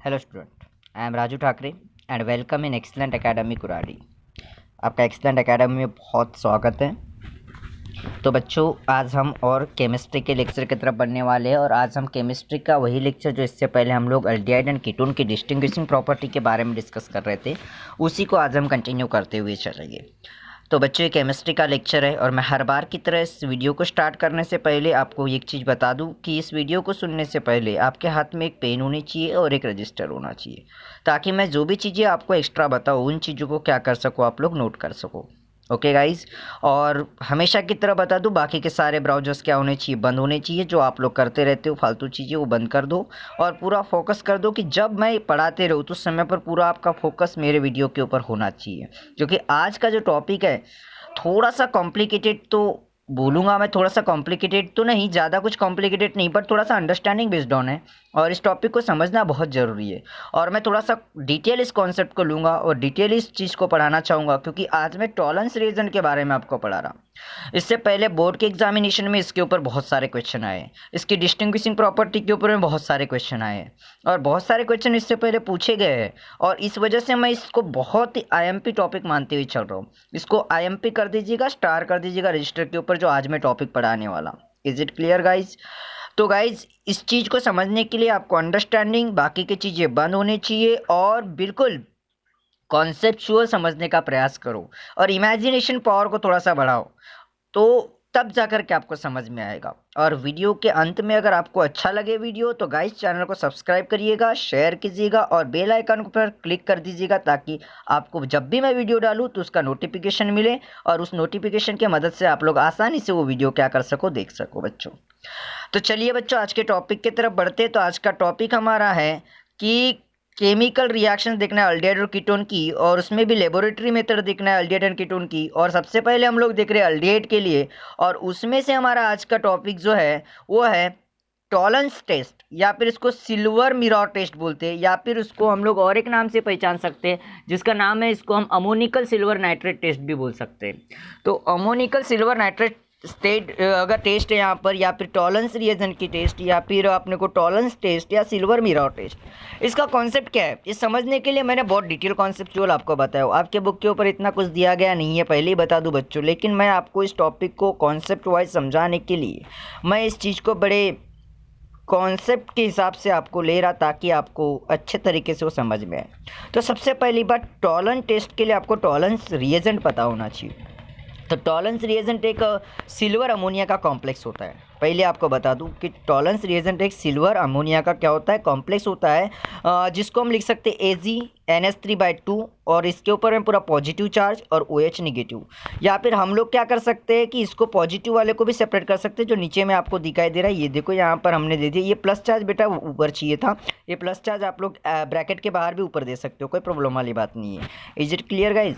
Hello student, I am Raju Thackeray and welcome in excellent academy Kuradi. आपका excellent academy में बहुत स्वागत है। तो बच्चों, आज हम और केमिस्ट्री के लेक्चर की तरफ बढ़ने वाले हैं और आज हम केमिस्ट्री का वही लेक्चर जो इससे पहले हम लोग एल्डिहाइड एंड कीटोन की डिस्टिंग्विशिंग प्रॉपर्टी के बारे में डिस्कस कर रहे थे, उसी को आज हम कंटिन्यू करते हुए चलेंगे। तो बच्चों, ये केमिस्ट्री का लेक्चर है और मैं हर बार की तरह इस वीडियो को स्टार्ट करने से पहले आपको एक चीज़ बता दूं कि इस वीडियो को सुनने से पहले आपके हाथ में एक पेन होनी चाहिए और एक रजिस्टर होना चाहिए, ताकि मैं जो भी चीज़ें आपको एक्स्ट्रा बताऊँ उन चीज़ों को क्या कर सको, आप लोग नोट कर सको। ओके गाइज, और हमेशा की तरह बता दूं, बाकी के सारे ब्राउजर्स क्या होने चाहिए, बंद होने चाहिए। जो आप लोग करते रहते हो फालतू चीज़ें वो बंद कर दो और पूरा फोकस कर दो कि जब मैं पढ़ाते रहूँ तो उस समय पर पूरा आपका फोकस मेरे वीडियो के ऊपर होना चाहिए। क्योंकि आज का जो टॉपिक है थोड़ा सा कॉम्प्लिकेटेड, तो बोलूँगा मैं, थोड़ा सा कॉम्प्लिकेटेड तो नहीं, ज़्यादा कुछ कॉम्प्लिकेटेड नहीं, बट थोड़ा सा अंडरस्टैंडिंग बेस्ड ऑन है और इस टॉपिक को समझना बहुत ज़रूरी है। और मैं थोड़ा सा डिटेल इस कॉन्सेप्ट को लूँगा और डिटेल इस चीज़ को पढ़ाना चाहूँगा, क्योंकि आज मैं टॉलरेंस रिएजेंट के बारे में आपको पढ़ा रहा हूँ। इससे पहले बोर्ड के एग्जामिनेशन में इसके ऊपर बहुत सारे क्वेश्चन आए, इसकी डिस्टिंग्विशिंग प्रॉपर्टी के ऊपर में बहुत सारे क्वेश्चन आए और बहुत सारे क्वेश्चन इससे पहले पूछे गए हैं। और इस वजह से मैं इसको बहुत ही आईएमपी टॉपिक मानते हुए चल रहा हूँ। इसको आईएमपी कर दीजिएगा, स्टार कर दीजिएगा रजिस्टर के ऊपर, जो आज मैं टॉपिक पढ़ाने वाला। Is it clear guys? तो गाइज, इस चीज़ को समझने के लिए आपको अंडरस्टैंडिंग, बाकी की चीज़ें बंद होनी चाहिए और बिल्कुल कॉन्सेप्चुअल समझने का प्रयास करो और इमेजिनेशन पावर को थोड़ा सा बढ़ाओ, तो तब जाकर के आपको समझ में आएगा। और वीडियो के अंत में अगर आपको अच्छा लगे वीडियो तो गाइस चैनल को सब्सक्राइब करिएगा, शेयर कीजिएगा और बेल आइकन पर क्लिक कर दीजिएगा, ताकि आपको जब भी मैं वीडियो डालूँ तो उसका नोटिफिकेशन मिले और उस नोटिफिकेशन की मदद से आप लोग आसानी से वो वीडियो क्या कर सको, देख सको बच्चों। तो चलिए बच्चों, आज के टॉपिक की तरफ बढ़ते। तो आज का टॉपिक हमारा है कि केमिकल रिएक्शन देखना है अल्डिहाइड और कीटोन की, और उसमें भी लेबोरेटरी मेथड देखना है अल्डिहाइड एंड कीटोन की। और सबसे पहले हम लोग देख रहे हैं अल्डिहाइड के लिए, और उसमें से हमारा आज का टॉपिक जो है वो है टॉलरेंस टेस्ट, या फिर इसको सिल्वर मिरर टेस्ट बोलते हैं, या फिर उसको हम लोग और एक नाम से पहचान सकते हैं जिसका नाम है, इसको हम अमोनिकल सिल्वर नाइट्रेट टेस्ट भी बोल सकते हैं। तो अमोनिकल सिल्वर नाइट्रेट अगर टेस्ट है यहाँ पर, या फिर टॉलरेंस रिएजेंट की टेस्ट, या फिर अपने को टॉलरेंस टेस्ट या सिल्वर मिरर टेस्ट, इसका कॉन्सेप्ट क्या है ये समझने के लिए मैंने बहुत डिटेल कॉन्सेप्चुअल आपको बताया। आपके बुक के ऊपर इतना कुछ दिया गया नहीं है, पहले ही बता दूं बच्चों, लेकिन मैं आपको इस टॉपिक को कॉन्सेप्ट वाइज समझाने के लिए मैं इस चीज़ को बड़े कॉन्सेप्ट के हिसाब से आपको ले रहा, ताकि आपको अच्छे तरीके से वो समझ में आए। तो सबसे पहली बात, टॉलरेंस टेस्ट के लिए आपको टॉलरेंस रिएजेंट पता होना चाहिए। तो टॉलरेंस रिएजेंट एक सिल्वर अमोनिया का कॉम्प्लेक्स होता है। पहले आपको बता दूं कि टॉलरेंस रिएजेंट एक सिल्वर अमोनिया का क्या होता है, कॉम्प्लेक्स होता है, जिसको हम लिख सकते हैं AgNH3/2, और इसके ऊपर में पूरा पॉजिटिव चार्ज और OH निगेटिव। या फिर हम लोग क्या कर सकते हैं कि इसको पॉजिटिव वाले को भी सेपरेट कर सकते हैं, जो नीचे में आपको दिखाई दे रहा है, ये देखो यहाँ पर हमने दे दिया। ये प्लस चार्ज बेटा ऊपर चाहिए था, ये प्लस चार्ज आप लोग ब्रैकेट के बाहर भी ऊपर दे सकते हो, कोई प्रॉब्लम वाली बात नहीं है। Is it clear guys?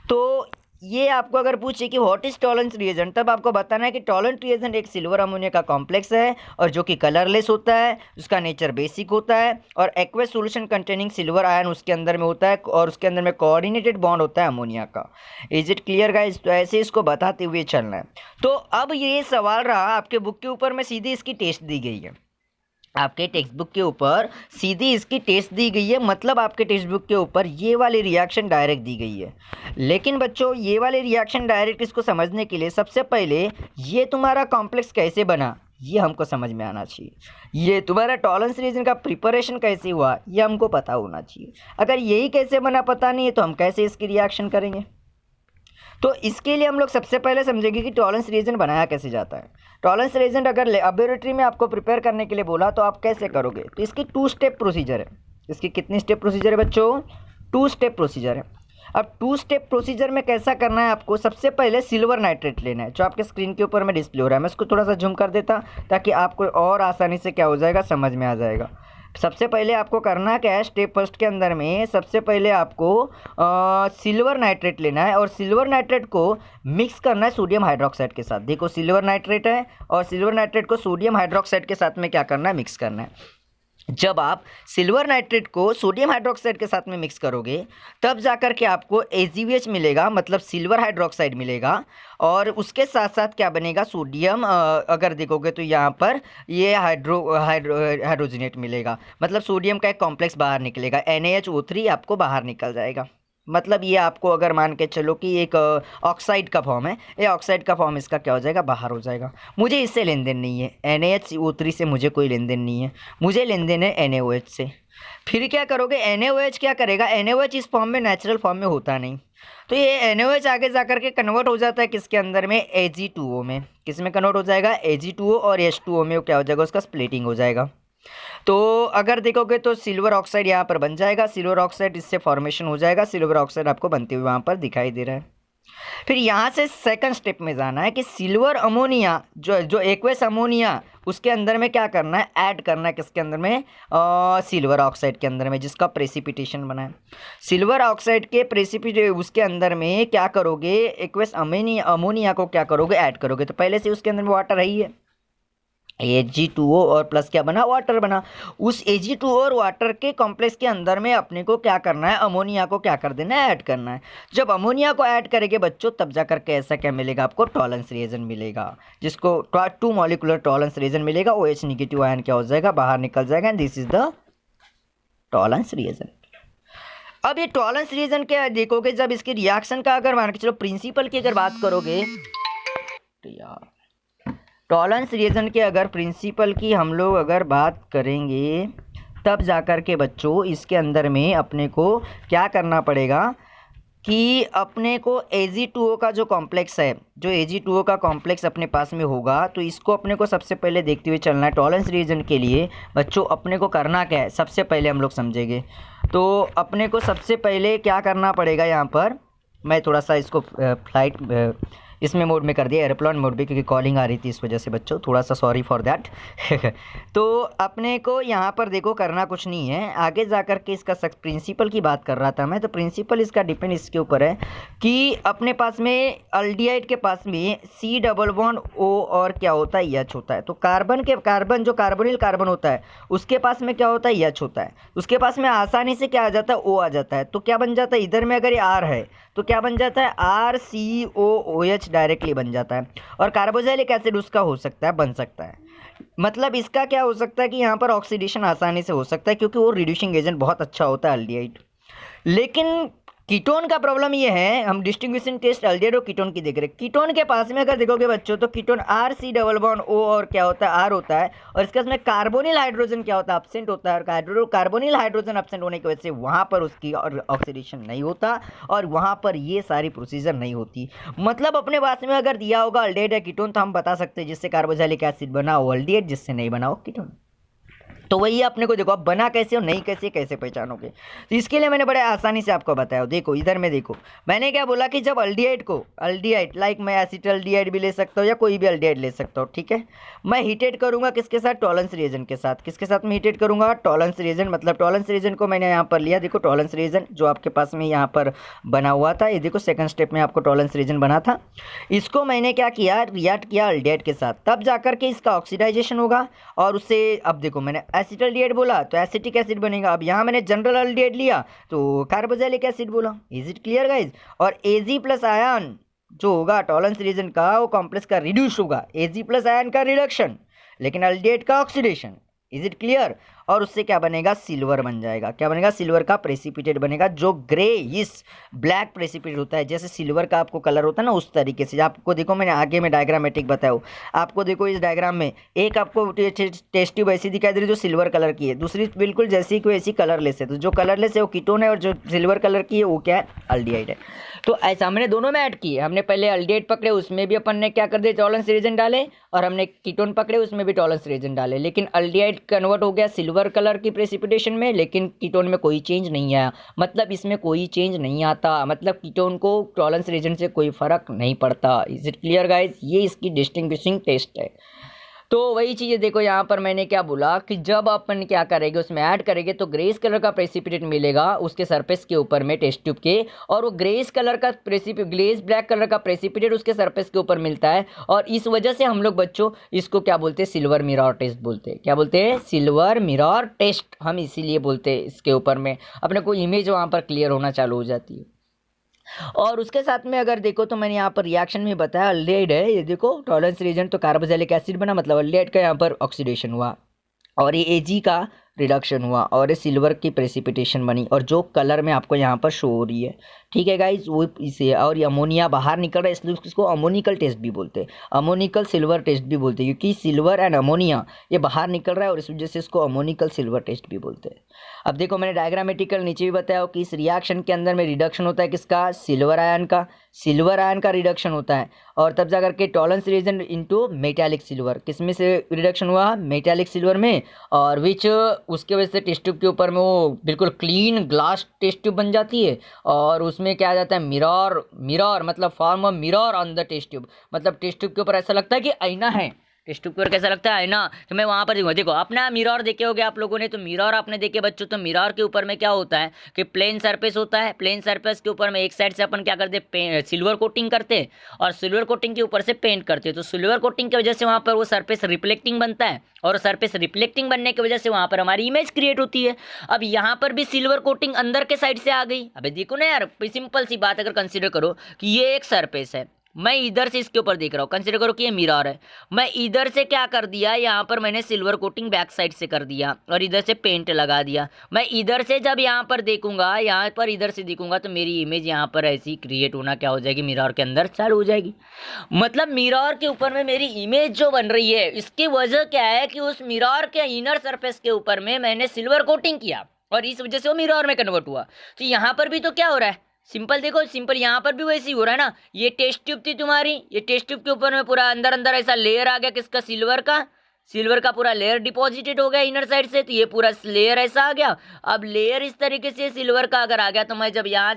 तो ये आपको अगर पूछे कि व्हाट इज टॉलरेंस रिएजेंट, तब आपको बताना है कि टॉलरेंस रिएजेंट एक सिल्वर अमोनिया का कॉम्प्लेक्स है, और जो कि कलरलेस होता है, उसका नेचर बेसिक होता है, और aqueous solution containing silver ion उसके अंदर में होता है, और उसके अंदर में कोऑर्डिनेटेड बॉन्ड होता है अमोनिया का। Is it clear guys? तो ऐसे इसको बताते हुए चलना है। तो अब ये सवाल रहा, आपके बुक के ऊपर में सीधी इसकी टेस्ट दी गई है, आपके टेक्स्ट बुक के ऊपर सीधी इसकी टेस्ट दी गई है, मतलब आपके टेक्स्ट बुक के ऊपर ये वाली रिएक्शन डायरेक्ट दी गई है। लेकिन बच्चों, ये वाली रिएक्शन डायरेक्ट इसको समझने के लिए सबसे पहले ये तुम्हारा कॉम्प्लेक्स कैसे बना ये हमको समझ में आना चाहिए। ये तुम्हारा टॉलरेंस रिएजेंट का प्रिपरेशन कैसे हुआ ये हमको पता होना चाहिए। अगर यही कैसे बना पता नहीं है तो हम कैसे इसकी रिएक्शन करेंगे? तो इसके लिए हम लोग सबसे पहले समझेंगे कि टॉलरेंस रिएजेंट बनाया कैसे जाता है। टॉलरेंस रिएजेंट अगर लेबोरेटरी में आपको प्रिपेयर करने के लिए बोला तो आप कैसे करोगे? तो इसकी 2 स्टेप प्रोसीजर है। इसकी कितनी स्टेप प्रोसीजर है बच्चों? 2 स्टेप प्रोसीजर है। अब 2 स्टेप प्रोसीजर में कैसा करना है आपको? सबसे पहले सिल्वर नाइट्रेट लेना है, जो आपके स्क्रीन के ऊपर में डिस्प्ले हो रहा है। मैं इसको थोड़ा सा जूम कर देता ताकि आपको और आसानी से क्या हो जाएगा, समझ में आ जाएगा। सबसे पहले आपको करना क्या है, स्टेप फर्स्ट के अंदर में सबसे पहले आपको सिल्वर नाइट्रेट लेना है, और सिल्वर नाइट्रेट को मिक्स करना है सोडियम हाइड्रोक्साइड के साथ। देखो सिल्वर नाइट्रेट है, और सिल्वर नाइट्रेट को सोडियम हाइड्रोक्साइड के साथ में क्या करना है, मिक्स करना है। जब आप सिल्वर नाइट्रेट को सोडियम हाइड्रोक्साइड के साथ में मिक्स करोगे तब जाकर के आपको AgBH मिलेगा, मतलब सिल्वर हाइड्रोक्साइड मिलेगा। और उसके साथ साथ क्या बनेगा, सोडियम अगर देखोगे तो यहाँ पर ये हाइड्रोजनेट मिलेगा, मतलब सोडियम का एक कॉम्प्लेक्स बाहर निकलेगा, NaHO3 आपको बाहर निकल जाएगा। मतलब ये आपको अगर मान के चलो कि एक ऑक्साइड का फॉर्म है, ये ऑक्साइड का फॉर्म इसका क्या हो जाएगा, बाहर हो जाएगा। मुझे इससे लेन देन नहीं है, NaHO3 से मुझे कोई लेन देन नहीं है, मुझे लेन देन है NaOH से। फिर क्या करोगे, NaOH क्या करेगा, NaOH इस फॉर्म में नेचुरल फॉर्म में होता नहीं, तो ये NaOH आगे जाकर के कन्वर्ट हो जाता है किसके अंदर में, Ag2O में। किस में कन्वर्ट हो जाएगा, Ag2O, और H2O में क्या हो जाएगा, उसका स्प्लिटिंग हो जाएगा। तो अगर देखोगे तो सिल्वर ऑक्साइड यहाँ पर बन जाएगा, सिल्वर ऑक्साइड इससे फॉर्मेशन हो जाएगा, सिल्वर ऑक्साइड आपको बनते हुए वहाँ पर दिखाई दे रहा है। फिर यहाँ से सेकंड स्टेप में जाना है कि सिल्वर अमोनिया जो एक्वस अमोनिया, उसके अंदर में क्या करना है, ऐड करना है किसके अंदर में, सिल्वर ऑक्साइड के अंदर में, जिसका प्रेसिपिटेशन बना है। सिल्वर ऑक्साइड के उसके अंदर में क्या करोगे, एक्वस अमोनिया को क्या करोगे, ऐड करोगे। तो पहले से उसके अंदर में वाटर है ही है, Ag2O और प्लस क्या बना, वाटर बना। उस Ag2O और वाटर के कॉम्प्लेक्स के अंदर में अपने को क्या करना है, अमोनिया को क्या कर देना है, ऐड करना है। जब अमोनिया को ऐड करेंगे बच्चों, तब जाकर के ऐसा क्या मिलेगा, आपको टॉलरेंस रिएजेंट मिलेगा, जिसको 2 मॉलिक्यूलर टॉलरेंस रिएजेंट मिलेगा। OH नेगेटिव आयन क्या हो जाएगा, बाहर निकल जाएगा, and this is the tolerance reagent. अब ये टॉलरेंस रिएजेंट क्या देखोगे, जब इसके रिएक्शन का अगर मान के चलो प्रिंसिपल की अगर बात करोगे, तो यार टॉलरेंस रिएजेंट के अगर प्रिंसिपल की हम लोग अगर बात करेंगे, तब जाकर के बच्चों इसके अंदर में अपने को क्या करना पड़ेगा कि अपने को Ag2O का जो कॉम्प्लेक्स है, जो Ag2O का कॉम्प्लेक्स अपने पास में होगा, तो इसको अपने को सबसे पहले देखते हुए चलना है। टॉलरेंस रिएजेंट के लिए बच्चों अपने को करना क्या है, सबसे पहले हम लोग समझेंगे। तो अपने को सबसे पहले क्या करना पड़ेगा, यहाँ पर मैं थोड़ा सा इसको फ्लाइट इसमें मोड में कर दिया, एयरप्लेन मोड भी, क्योंकि कॉलिंग आ रही थी इस वजह से बच्चों, थोड़ा सा सॉरी फॉर दैट। तो अपने को यहाँ पर देखो करना कुछ नहीं है, आगे जाकर के इसका प्रिंसिपल की बात कर रहा था मैं। तो प्रिंसिपल इसका डिपेंड इसके ऊपर है कि अपने पास में अल्डिहाइड के पास में C++O और क्या होता है, H होता है। तो कार्बन जो कार्बोनिल कार्बन होता है उसके पास में क्या होता है, H होता है। उसके पास में आसानी से क्या आ जाता है, O आ जाता है। तो क्या बन जाता है, इधर में अगर ये R है तो क्या बन जाता है, RCOOH डायरेक्टली बन जाता है। और कार्बोक्सिलिक एसिड उसका हो सकता है, बन सकता है। मतलब इसका क्या हो सकता है कि यहाँ पर ऑक्सीडेशन आसानी से हो सकता है, क्योंकि वो रिड्यूसिंग एजेंट बहुत अच्छा होता है अल्डिहाइड। लेकिन कीटोन का प्रॉब्लम ये है, हम डिस्टिंग्विशिंग टेस्ट अल्डिहाइड और कीटोन की देख रहे हैं। कीटोन के पास में अगर देखोगे बच्चों, तो कीटोन RC++O और क्या होता है, R होता है। और इसके में कार्बोनिल हाइड्रोजन क्या होता है, एब्सेंट होता है। और कार्बोनिल हाइड्रोजन एब्सेंट होने की वजह से वहाँ पर उसकी ऑक्सीडेशन नहीं होता, और वहाँ पर ये सारी प्रोसीजर नहीं होती। मतलब अपने पास में अगर दिया होगा अल्डिहाइड या कीटोन, तो हम बता सकते हैं जिससे कार्बोक्सिलिक एसिड बना हो अल्डिहाइड, जिससे नहीं बना हो कीटोन। तो वही अपने को देखो, अब बना कैसे और नहीं कैसे पहचानोगे। तो इसके लिए मैंने बड़े आसानी से आपको बताया। देखो इधर में देखो, मैंने क्या बोला कि जब अल्डिहाइड लाइक मैं एसिटल्डिहाइड भी ले सकता हूँ या कोई भी अल्डिहाइड ले सकता हूँ, ठीक है। मैं हीटेड करूँगा किसके साथ, टॉलरेंस रिएजेंट के साथ। किसके साथ मैं हीटेड करूँगा, टॉलरेंस रिएजेंट। मतलब टॉलरेंस रिएजेंट को मैंने यहाँ पर लिया, देखो टॉलरेंस रिएजेंट जो आपके पास में यहाँ पर बना हुआ था, ये देखो सेकंड स्टेप में आपको टॉलरेंस रिएजेंट बना था। इसको मैंने क्या किया, रिएक्ट किया अल्डिहाइड के साथ, तब जाकर के इसका ऑक्सीडाइजेशन होगा। और उससे अब देखो मैंने एसिटल्डिहाइड बोला तो एसिटिक एसिड बनेगा। अब यहाँ मैंने जनरल अल्डिहाइड लिया तो कार्बोक्सिलिक एसिड बोला। Is it clear guys. और Ag+ आयन जो होगा टॉलरेंस रिएजेंट का, वो कॉम्प्लेक्स का रिड्यूस होगा, Ag+ आयन का रिडक्शन, लेकिन अल्डिहाइड का ऑक्सीडेशन। Is it clear. और उससे क्या बनेगा, सिल्वर बन जाएगा। क्या बनेगा, सिल्वर का प्रेसिपिटेट बनेगा, जो ग्रे इस ब्लैक प्रेसिपिटेट होता है। जैसे सिल्वर का आपको कलर होता है ना, उस तरीके से। आपको देखो मैंने आगे में डायग्रामेटिक बताया, आपको देखो इस डायग्राम में एक आपको टेस्ट ट्यूब ऐसी दिखाई दे रही है जो सिल्वर कलर की है, दूसरी बिल्कुल जैसी कोई ऐसी कलरलेस है। तो जो कलरलेस है वो कीटोन है, और जो सिल्वर कलर की है वो क्या है, अल्डिहाइड है। तो ऐसा हमने दोनों में ऐड किए। हमने पहले अल्डिहाइड पकड़े, उसमें भी अपन ने क्या कर दिया, टॉलरेंस रिएजेंट डाले, और हमने कीटोन पकड़े, उसमें भी टॉलरेंस रिएजेंट डाले। लेकिन अल्डिहाइड कन्वर्ट हो गया सिल्वर कलर की प्रेसिपिटेशन में, लेकिन कीटोन में कोई चेंज नहीं आया। मतलब इसमें कोई चेंज नहीं आता, मतलब कीटोन को टॉलरेंस रिएजेंट से कोई फर्क नहीं पड़ता। Is it clear guys. ये इसकी डिस्टिंग्विशिंग टेस्ट है। तो वही चीज़ें देखो यहाँ पर मैंने क्या बोला कि जब अपन क्या करेंगे उसमें ऐड करेंगे तो ग्रेस कलर का प्रेसिपिटेट मिलेगा उसके सरफेस के ऊपर में टेस्ट ट्यूब के, और वो ग्लेज ब्लैक कलर का प्रेसिपिटेट उसके सरफेस के ऊपर मिलता है। और इस वजह से हम लोग बच्चों इसको क्या बोलते हैं, सिल्वर मिरर टेस्ट बोलते हैं। क्या बोलते हैं? सिल्वर मिरर टेस्ट हम इसीलिए बोलते हैं। इसके ऊपर में अपने को इमेज वहाँ पर क्लियर होना चालू हो जाती है। और उसके साथ में अगर देखो तो मैंने यहाँ पर रिएक्शन में बताया अल्डेहाइड है, ये देखो टॉलरेंस रीजन, तो कार्बोक्सिलिक एसिड बना मतलब अल्डेहाइड का यहाँ पर ऑक्सीडेशन हुआ, और ये एजी का रिडक्शन हुआ, और ये सिल्वर की प्रेसिपिटेशन बनी, और जो कलर में आपको यहाँ पर शो हो रही है। ठीक है गाइज, वो इसे, और ये अमोनिया बाहर निकल रहा है इसलिए इसको अमोनिकल टेस्ट भी बोलते हैं, अमोनिकल सिल्वर टेस्ट भी बोलते हैं, क्योंकि सिल्वर एंड अमोनिया ये बाहर निकल रहा है और इस वजह से इसको अमोनिकल सिल्वर टेस्ट भी बोलते हैं। अब देखो मैंने डायग्रामेटिकल नीचे भी बताया कि इस रिएक्शन के अंदर में रिडक्शन होता है किसका? सिल्वर आयन का रिडक्शन होता है, और तब जाकर के Tollens reagent into metallic silver, किसमें से रिडक्शन हुआ? मेटालिक सिल्वर में, और विच उसके वजह से टेस्ट ट्यूब के ऊपर में वो बिल्कुल क्लीन ग्लास टेस्ट ट्यूब बन जाती है, और उसमें क्या आ जाता है? मिरर मतलब form of mirror on the test tube, मतलब टेस्ट ट्यूब के ऊपर ऐसा लगता है कि आईना है। टेस्ट ट्यूब पर कैसा लगता है? आईना। तो मैं वहाँ पर देखूँगा, देखो अपना मिरर देखे होगे आप लोगों ने, तो मिरर आपने देखे बच्चों, तो मिरर के ऊपर में क्या होता है कि प्लेन सरफेस होता है, प्लेन सरफेस के ऊपर में एक साइड से अपन क्या करते, सिल्वर कोटिंग करते, और सिल्वर कोटिंग के ऊपर से पेंट करते, तो सिल्वर कोटिंग की वजह से वहाँ पर वो सरफेस रिफ्लेक्टिंग बनता है, और सरफेस रिफ्लेक्टिंग बनने की वजह से वहाँ पर हमारी इमेज क्रिएट होती है। अब यहाँ पर भी सिल्वर कोटिंग अंदर के साइड से आ गई। अबे देखो ना यार, सिंपल सी बात, अगर कंसिडर करो कि ये एक सरफेस है, मैं इधर से इसके ऊपर देख रहा हूँ, कंसिडर करो कि ये मिरर है, मैं इधर से क्या कर दिया, यहाँ पर मैंने सिल्वर कोटिंग बैक साइड से कर दिया और इधर से पेंट लगा दिया। मैं इधर से जब यहाँ पर देखूंगा, यहाँ पर इधर से देखूंगा, तो मेरी इमेज यहाँ पर ऐसी क्रिएट होना क्या हो जाएगी, मिरर के अंदर चालू हो जाएगी। मतलब मिरर के ऊपर में मेरी इमेज जो बन रही है, इसकी वजह क्या है कि उस मिरर के इनर सरफेस के ऊपर में मैंने सिल्वर कोटिंग किया, और इस वजह से वो मिरर में कन्वर्ट हुआ। तो यहाँ पर भी तो क्या हो रहा है, सिंपल देखो, सिंपल यहाँ पर भी वैसे ही हो रहा है ना। ये टेस्ट ट्यूब थी तुम्हारी, ये टेस्ट ट्यूब के ऊपर में पूरा अंदर अंदर ऐसा लेयर आ गया किसका? सिल्वर का पूरा लेयर डिपॉजिटेड हो गया इनर साइड से, तो ये पूरा लेयर ऐसा आ गया। अब लेयर इस तरीके से सिल्वर का अगर आ गया, तो मैं जब यहाँ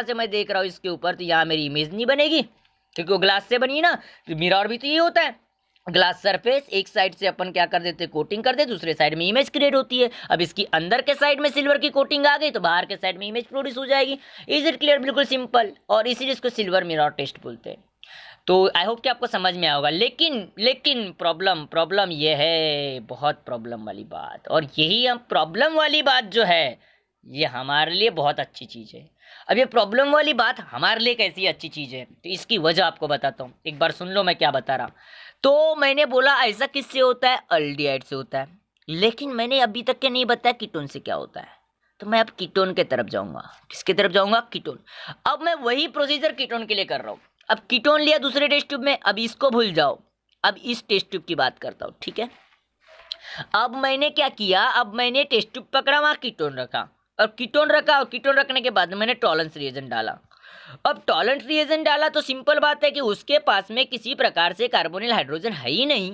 से मैं देख रहा हूँ इसके ऊपर, तो यहाँ मेरी इमेज नहीं बनेगी, क्योंकि वो ग्लास से बनी ना। तो मिरर भी तो ये होता है, ग्लास सरफेस, एक साइड से अपन क्या कर देते, कोटिंग कर दे, दूसरे साइड में इमेज क्रिएट होती है। अब इसकी अंदर के साइड में सिल्वर की कोटिंग आ गई, तो बाहर के साइड में इमेज प्रोड्यूस हो जाएगी। Is it clear? बिल्कुल सिंपल, और इसीलिए इसको सिल्वर मिरर टेस्ट बोलते हैं। तो आई होप कि आपको समझ में आया होगा। लेकिन प्रॉब्लम ये है, बहुत प्रॉब्लम वाली बात, और यही हम प्रॉब्लम वाली बात जो है, ये हमारे लिए बहुत अच्छी चीज़ है। अब ये प्रॉब्लम वाली बात हमारे लिए कैसी अच्छी चीज़ है, तो इसकी वजह आपको बताता हूँ, एक बार सुन लो मैं क्या बता रहा। तो मैंने बोला ऐसा किससे होता है? अल्डिहाइड से होता है, लेकिन मैंने अभी तक के नहीं बताया कीटोन से क्या होता है। तो मैं अब कीटोन के तरफ जाऊंगा। किसके तरफ जाऊंगा? कीटोन। अब मैं वही प्रोसीजर कीटोन के लिए कर रहा हूँ। अब कीटोन लिया दूसरे टेस्ट ट्यूब में, अब इसको भूल जाओ, अब इस टेस्ट ट्यूब की बात करता हूँ, ठीक है। अब मैंने क्या किया, अब मैंने टेस्ट ट्यूब पकड़ा, वहाँ कीटोन रखा, और कीटोन रखने के बाद मैंने टॉलरेंस रिएजेंट डाला। अब टॉलरेंस रिएजेंट डाला तो सिंपल बात है कि उसके पास में किसी प्रकार से कार्बोनिल हाइड्रोजन है ही नहीं,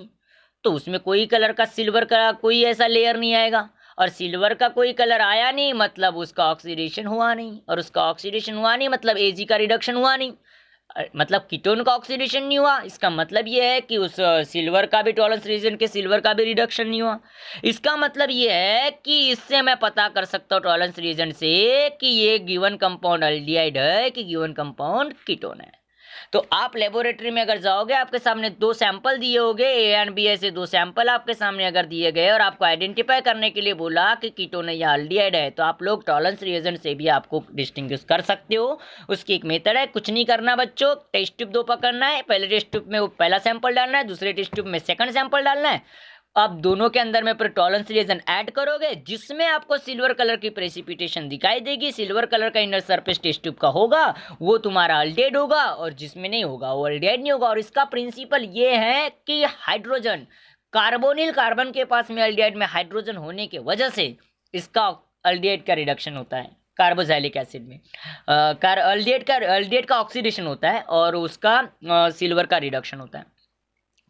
तो उसमें कोई कलर का सिल्वर का कोई ऐसा लेयर नहीं आएगा, और सिल्वर का कोई कलर आया नहीं मतलब उसका ऑक्सीडेशन हुआ नहीं, और उसका ऑक्सीडेशन हुआ नहीं मतलब एजी का रिडक्शन हुआ नहीं, मतलब कीटोन का ऑक्सीडेशन नहीं हुआ। इसका मतलब ये है कि उस सिल्वर का भी टॉलरेंस रीजन के सिल्वर का भी रिडक्शन नहीं हुआ। इसका मतलब ये है कि इससे मैं पता कर सकता हूँ टॉलरेंस रीजन से कि ये गिवन कंपाउंड अल्डिहाइड है कि गिवन कंपाउंड कीटोन है। तो आप लेबोरेटरी में अगर जाओगे, आपके सामने 2 सैंपल दिए होंगे, ए एंड बी ऐसे 2 सैंपल आपके सामने अगर दिए गए, और आपको आइडेंटिफाई करने के लिए बोला कि कीटोन है या अल्डिहाइड है, तो आप लोग टॉलरेंस रिएजेंट से भी आपको डिस्टिंग्विश कर सकते हो। उसकी एक मेथड है, कुछ नहीं करना बच्चों, टेस्ट ट्यूब 2 पकड़ना है, पहले टेस्ट ट्यूब में वो पहला सैंपल डालना है, दूसरे टेस्ट ट्यूब में सेकंड सैंपल डालना है। अब दोनों के अंदर में फिर टॉलरेंस रिएजेंट ऐड करोगे, जिसमें आपको सिल्वर कलर की प्रेसिपिटेशन दिखाई देगी, सिल्वर कलर का इनर सरफेस टेस्ट ट्यूब का होगा, वो तुम्हारा अल्डिहाइड होगा, और जिसमें नहीं होगा वो अल्डिहाइड नहीं होगा। और इसका प्रिंसिपल ये है कि हाइड्रोजन, कार्बोनिल कार्बन के पास में अल्डिहाइड में हाइड्रोजन होने की वजह से इसका अल्डिहाइड का रिडक्शन होता है कार्बोक्सिलिक एसिड में। अल्डिहाइड का ऑक्सीडेशन होता है और उसका सिल्वर का रिडक्शन होता है।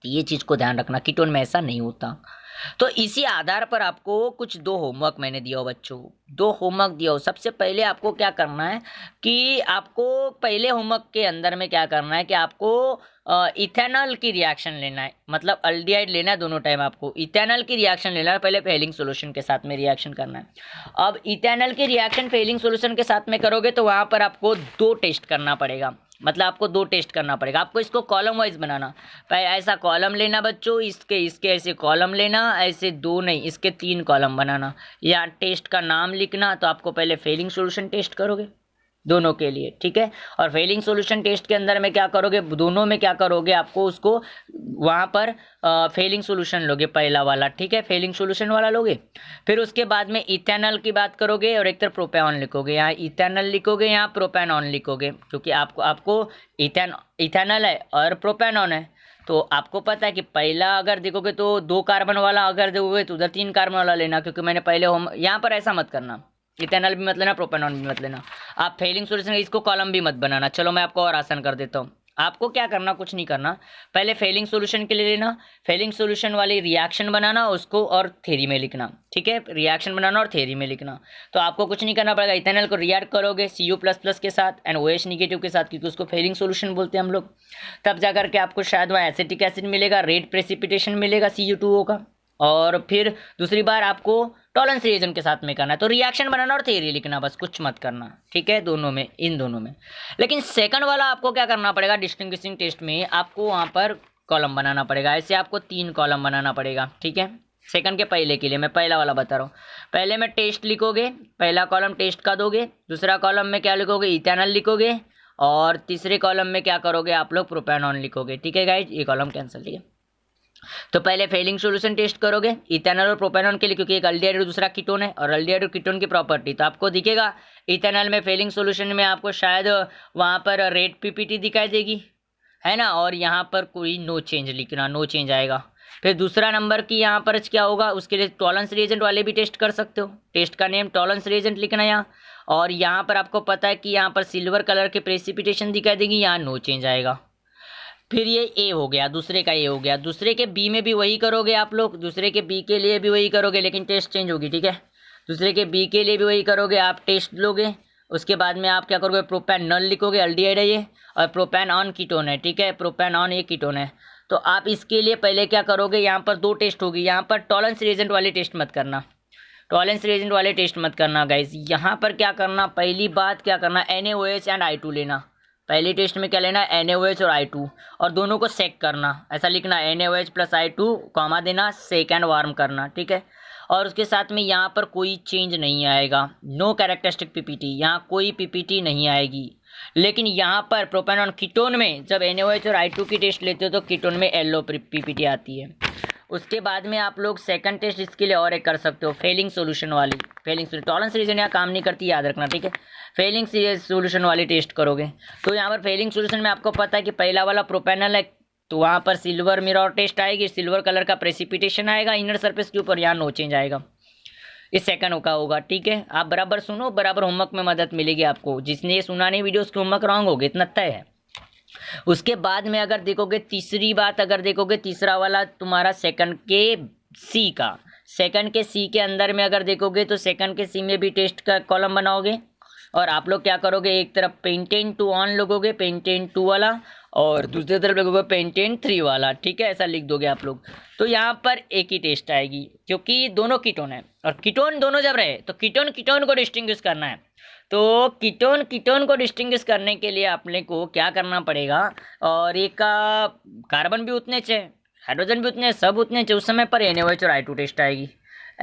तो ये चीज़ को ध्यान रखना, कीटोन में ऐसा नहीं होता। तो इसी आधार पर आपको कुछ 2 होमवर्क मैंने दिया हो बच्चों, 2 होमवर्क दिया हो। सबसे पहले आपको क्या करना है कि आपको पहले होमवर्क के अंदर में क्या करना है कि आपको इथेनॉल की रिएक्शन लेना है, मतलब अल्डिहाइड लेना है दोनों टाइम। आपको इथेनॉल की रिएक्शन लेना है, पहले फेलिंग सॉल्यूशन के साथ में रिएक्शन करना है। अब इथेनॉल की रिएक्शन फेलिंग सॉल्यूशन के साथ में करोगे तो वहाँ पर आपको 2 टेस्ट करना पड़ेगा, मतलब आपको 2 टेस्ट करना पड़ेगा। आपको इसको कॉलम वाइज बनाना, ऐसा कॉलम लेना बच्चों, इसके ऐसे कॉलम लेना, ऐसे 2 नहीं इसके 3 कॉलम बनाना, या टेस्ट का नाम लिखना। तो आपको पहले फेलिंग सॉल्यूशन टेस्ट करोगे दोनों के लिए, ठीक है। और फेलिंग सॉल्यूशन टेस्ट के अंदर में क्या करोगे, दोनों में क्या करोगे, आपको उसको वहाँ पर फेलिंग सॉल्यूशन लोगे पहला वाला, ठीक है, फेलिंग सॉल्यूशन वाला लोगे। फिर उसके बाद में इथेनॉल की बात करोगे और एक तरफ प्रोपेनॉन लिखोगे, यहाँ इथेनॉल लिखोगे, यहाँ प्रोपेनॉन लिखोगे, क्योंकि आपको इथेनॉल है और प्रोपेनॉन है। तो आपको पता है कि पहला अगर देखोगे तो 2 कार्बन वाला, अगर देखोगे तो उधर 3 कार्बन वाला लेना, क्योंकि मैंने पहले यहाँ पर ऐसा मत करना, इथेनॉल भी मत लेना, प्रोपेनॉन भी मत लेना। आप फेलिंग सॉल्यूशन इसको कॉलम भी मत बनाना। चलो मैं आपको और आसान कर देता हूँ। आपको क्या करना, कुछ नहीं करना, पहले फेलिंग सॉल्यूशन के लिए लेना, फेलिंग सॉल्यूशन वाली रिएक्शन बनाना उसको और थ्योरी में लिखना, ठीक है, रिएक्शन बनाना और थ्योरी में लिखना। तो आपको कुछ नहीं करना पड़ेगा, इथेनॉल को रिएक्ट करोगे Cu++ के साथ एंड OH नेगेटिव के साथ, क्योंकि उसको फेलिंग सॉल्यूशन बोलते हैं हम लोग। तब जाकर के आपको शायद वहाँ एसिटिक एसिड मिलेगा, रेड प्रेसिपिटेशन मिलेगा Cu2O का, और फिर दूसरी बार आपको टॉलरेंस रिएजेंट के साथ में करना है। तो रिएक्शन बनाना और थ्योरी लिखना, बस कुछ मत करना, ठीक है, दोनों में, इन दोनों में। लेकिन सेकंड वाला आपको क्या करना पड़ेगा, डिस्टिंग्विशिंग टेस्ट में आपको वहाँ पर कॉलम बनाना पड़ेगा, ऐसे आपको 3 कॉलम बनाना पड़ेगा, ठीक है। सेकंड के पहले के लिए मैं पहला वाला बता रहा हूँ। पहले में टेस्ट लिखोगे, पहला कॉलम टेस्ट का दोगे, दूसरा कॉलम में क्या लिखोगे, इथेनॉल लिखोगे, और तीसरे कॉलम में क्या करोगे आप लोग, प्रोपेनॉन लिखोगे, ठीक है गाइज, ये कॉलम कैंसिल, ठीक है। तो पहले फेलिंग सॉल्यूशन टेस्ट करोगे इथेनॉल और प्रोपेनॉन के लिए, क्योंकि एक अल्डिहाइड और दूसरा कीटोन है, और अल्डिहाइड और कीटोन की प्रॉपर्टी तो आपको दिखेगा इथेनॉल में फेलिंग सॉल्यूशन में आपको शायद वहाँ पर रेड पीपीटी दिखाई देगी, है ना, और यहाँ पर कोई नो चेंज लिखना, नो चेंज आएगा। फिर दूसरा नंबर की यहाँ पर क्या होगा, उसके लिए टॉलरेंस रिएजेंट वाले भी टेस्ट कर सकते हो, टेस्ट का नेम टॉलरेंस रिएजेंट लिखना यहाँ, और यहाँ पर आपको पता है कि यहाँ पर सिल्वर कलर की प्रेसिपिटेशन दिखाई देगी, यहाँ नो चेंज आएगा। फिर ये ए हो गया, दूसरे का ए हो गया, दूसरे के बी में भी वही करोगे आप लोग, दूसरे के बी के लिए भी वही करोगे, लेकिन टेस्ट चेंज होगी, ठीक है। दूसरे के बी के लिए भी वही करोगे, आप टेस्ट लोगे, उसके बाद में आप क्या करोगे, प्रोपेनॉल लिखोगे, अल्डिहाइड है ये, और प्रोपेनॉन कीटोन है, ठीक है, प्रोपेनॉन ये कीटोन है। तो आप इसके लिए पहले क्या करोगे, यहाँ पर 2 टेस्ट होगी, यहाँ पर टॉलरेंस रिएजेंट वाले टेस्ट मत करना, टॉलरेंस रिएजेंट वाले टेस्ट मत करना गाइस। यहाँ पर क्या करना, पहली बात क्या करना, NaOH एंड I2 लेना, पहले टेस्ट में क्या लेना, NaOH और I2, और दोनों को सेक करना, ऐसा लिखना NaOH + I2 कॉमा देना, सेक एंड वार्म करना, ठीक है। और उसके साथ में यहाँ पर कोई चेंज नहीं आएगा, नो कैरेक्टरिस्टिक पीपीटी, यहाँ कोई पीपीटी नहीं आएगी। लेकिन यहाँ पर प्रोपेनॉन कीटोन में जब NaOH और I2 की टेस्ट लेते हो तो कीटोन में येलो पीपीटी आती है। उसके बाद में आप लोग सेकंड टेस्ट इसके लिए और एक कर सकते हो, फेलिंग सॉल्यूशन वाली, फेलिंग टॉलरेंस रीजन यहाँ काम नहीं करती, याद रखना, ठीक है। फेलिंग सॉल्यूशन वाली टेस्ट करोगे तो यहाँ पर फेलिंग सॉल्यूशन में आपको पता है कि पहला वाला प्रोपेनॉल है, तो वहाँ पर सिल्वर मिरर टेस्ट आएगी, सिल्वर कलर का प्रेसिपिटेशन आएगा इनर सरफेस के ऊपर, यहाँ नो चेंज आएगा, इस सेकंड का होगा, ठीक है। आप बराबर सुनो, बराबर होमवर्क में मदद मिलेगी आपको, जिसने ये सुना नहीं वीडियो उसके होमवर्क रॉन्ग होगा, इतना तय है। उसके बाद में अगर देखोगे तीसरी बात, अगर देखोगे तीसरा वाला तुम्हारा सेकंड के सी का, सेकंड के सी के अंदर में अगर देखोगे तो सेकंड के सी में भी टेस्ट का कॉलम बनाओगे, और आप लोग क्या करोगे, एक तरफ पेंटेन 2 ऑन लोगोगे, पेंटेन 2 वाला, और दूसरी तरफ लगोगे पेंटेन 3 वाला, ठीक है, ऐसा लिख दोगे आप लोग। तो यहाँ पर एक ही टेस्ट आएगी, क्योंकि दोनों कीटोन है, और कीटोन दोनों जब रहे तो कीटोन कीटोन को डिस्टिंग्विश करना है। तो कीटोन कीटोन को डिस्टिंग्विश करने के लिए अपने को क्या करना पड़ेगा, और एक का कार्बन भी उतने चाहिए, हाइड्रोजन भी उतने, सब उतने चाहिए, उस समय पर NaOH और I2 टेस्ट आएगी,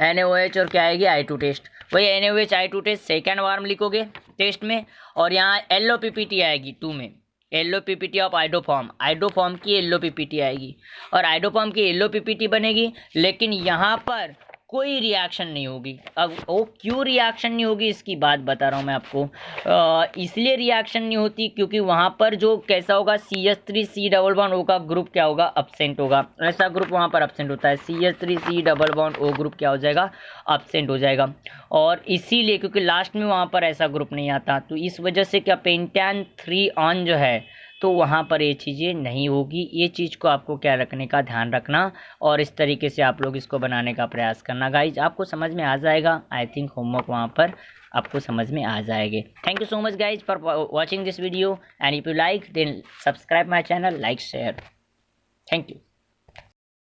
NaOH और क्या आएगी, I2 टेस्ट, वही NaOH I2 test second warm लिखोगे टेस्ट में, और यहाँ येलो पीपीटी आएगी 2 में, येलो पीपीटी ऑफ आइडोफॉर्म की येलो पीपीटी आएगी, और आइडोफॉर्म की येलो पीपीटी बनेगी, लेकिन यहाँ पर कोई रिएक्शन नहीं होगी। अब वो क्यों रिएक्शन नहीं होगी इसकी बात बता रहा हूँ मैं आपको, इसलिए रिएक्शन नहीं होती क्योंकि वहाँ पर जो कैसा होगा, CH3C डबल बॉन्ड O का ग्रुप क्या होगा, अब्सेंट होगा, ऐसा ग्रुप वहाँ पर अब्सेंट होता है, CH3C double bond O group क्या हो जाएगा, अब्सेंट हो जाएगा। और इसीलिए क्योंकि लास्ट में वहाँ पर ऐसा ग्रुप नहीं आता, तो इस वजह से क्या पेंटेन 3 ऑन जो है, तो वहाँ पर ये चीज़ें नहीं होगी। ये चीज़ को आपको क्या रखने का, ध्यान रखना और इस तरीके से आप लोग इसको बनाने का प्रयास करना गाइज, आपको समझ में आ जाएगा। आई थिंक होमवर्क वहाँ पर आपको समझ में आ जाएंगे। Thank you so much guys for watching this video, and if you like then subscribe my channel, like share. Thank you.